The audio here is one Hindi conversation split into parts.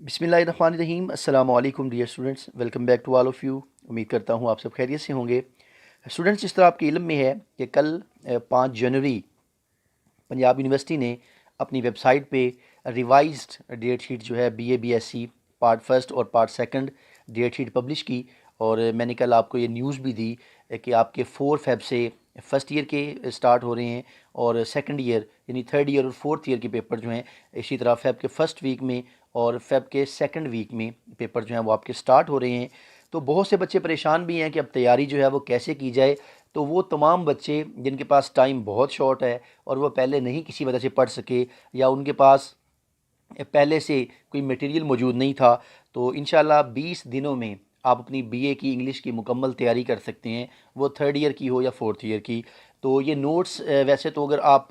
बिस्मिल्लाहिर्रहमानिर्रहीम अस्सलामु अलैकुम dear students, welcome back to all of you. उम्मीद करता हूँ आप सब खैरियत से होंगे। स्टूडेंट्स, जिस तरह आपके इल्म में है कि कल 5 जनवरी पंजाब यूनिवर्सिटी ने अपनी वेबसाइट पे रिवाइज्ड डेट शीट जो है बीए बीएससी पार्ट फर्स्ट और part second date sheet publish की। और मैंने कल आपको ये न्यूज़ भी दी कि आपके 4 फेब से फ़र्स्ट ईयर के स्टार्ट हो रहे हैं और सेकंड ईयर यानी थर्ड ईयर और फोर्थ ईयर के पेपर जो हैं इसी तरह फेब के फर्स्ट वीक में और फेब के सेकंड वीक में पेपर जो हैं वो आपके स्टार्ट हो रहे हैं। तो बहुत से बच्चे परेशान भी हैं कि अब तैयारी जो है वो कैसे की जाए। तो वो तमाम बच्चे जिनके पास टाइम बहुत शॉर्ट है और वो पहले नहीं किसी वजह से पढ़ सके या उनके पास पहले से कोई मटेरियल मौजूद नहीं था, तो इंशाल्लाह 20 दिनों में आप अपनी बीए की इंग्लिश की मुकम्मल तैयारी कर सकते हैं, वो थर्ड ईयर की हो या फोर्थ ईयर की। तो ये नोट्स वैसे तो अगर आप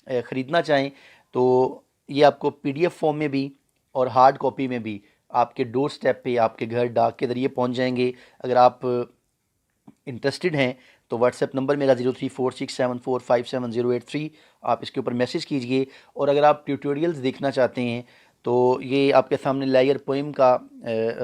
ख़रीदना चाहें तो ये आपको पीडीएफ फॉर्म में भी और हार्ड कॉपी में भी आपके डोर स्टेप पे आपके घर डाक के ज़रिए पहुंच जाएंगे। अगर आप इंटरेस्टेड हैं तो व्हाट्सएप नंबर मेरा 0346745708 आप इसके ऊपर मैसेज कीजिए। और अगर आप ट्यूटोरियल्स देखना चाहते हैं तो ये आपके सामने लायर पोइम का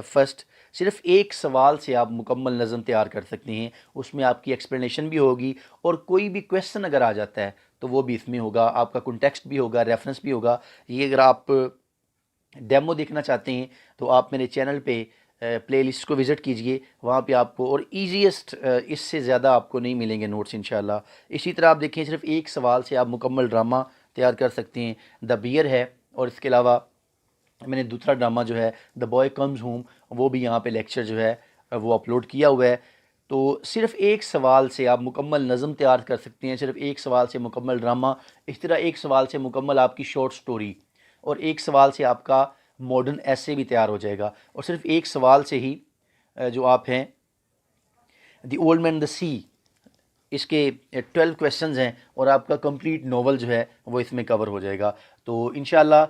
फर्स्ट सिर्फ एक सवाल से आप मुकम्मल नज़म तैयार कर सकते हैं। उसमें आपकी एक्सप्लेनेशन भी होगी और कोई भी क्वेश्चन अगर आ जाता है तो वो भी इसमें होगा, आपका कॉन्टेक्स्ट भी होगा, रेफरेंस भी होगा। ये अगर आप डेमो देखना चाहते हैं तो आप मेरे चैनल पे प्लेलिस्ट को विज़िट कीजिए, वहाँ पे आपको और ईजीएस्ट इससे ज़्यादा आपको नहीं मिलेंगे नोट्स इंशाल्लाह। इसी तरह आप देखें सिर्फ एक सवाल से आप मुकम्मल ड्रामा तैयार कर सकते हैं। द बियर है और इसके अलावा मैंने दूसरा ड्रामा जो है द बॉय कम्स होम वो भी यहाँ पे लेक्चर जो है वो अपलोड किया हुआ है। तो सिर्फ एक सवाल से आप मुकम्मल नज़म तैयार कर सकते हैं, सिर्फ एक सवाल से मुकम्मल ड्रामा, इस तरह एक सवाल से मुकम्मल आपकी शॉर्ट स्टोरी और एक सवाल से आपका मॉडर्न ऐसे भी तैयार हो जाएगा। और सिर्फ एक सवाल से ही जो आप हैं द ओल्ड मैन द सी, इसके 12 क्वेश्चंस हैं और आपका कंप्लीट नॉवल जो है वो इसमें कवर हो जाएगा। तो इंशाल्लाह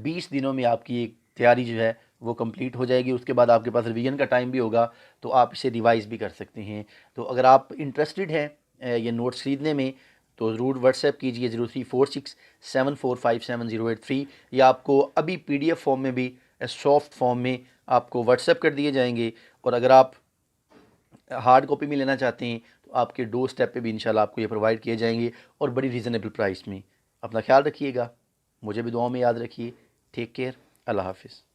20 दिनों में आपकी एक तैयारी जो है वो कंप्लीट हो जाएगी। उसके बाद आपके पास रिवीजन का टाइम भी होगा तो आप इसे रिवाइज भी कर सकते हैं। तो अगर आप इंटरेस्टेड हैं ये नोट्स ख़रीदने में तो ज़रूर व्हाट्सएप कीजिए 0346745708 या आपको अभी पीडीएफ फॉर्म में भी सॉफ्ट फॉर्म में आपको व्हाट्सएप कर दिए जाएंगे। और अगर आप हार्ड कॉपी में लेना चाहते हैं तो आपके डोर स्टेप पे भी इंशाल्लाह आपको ये प्रोवाइड किए जाएंगे और बड़ी रीज़नेबल प्राइस में। अपना ख्याल रखिएगा, मुझे भी दुआओं में याद रखिए। टेक केयर, अल्लाह हाफिज़।